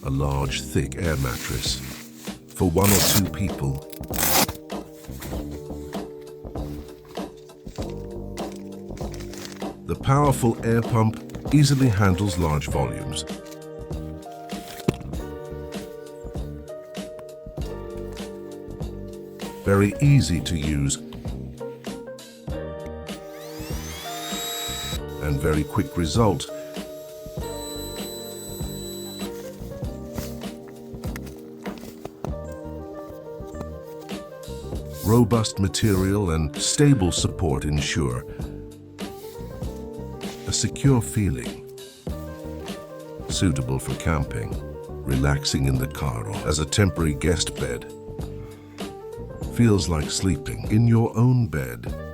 A large, thick air mattress for 1 or 2 people. The powerful air pump easily handles large volumes. Very easy to use and very quick result. Robust material and stable support ensure a secure feeling, suitable for camping, relaxing in the car, or as a temporary guest bed. Feels like sleeping in your own bed.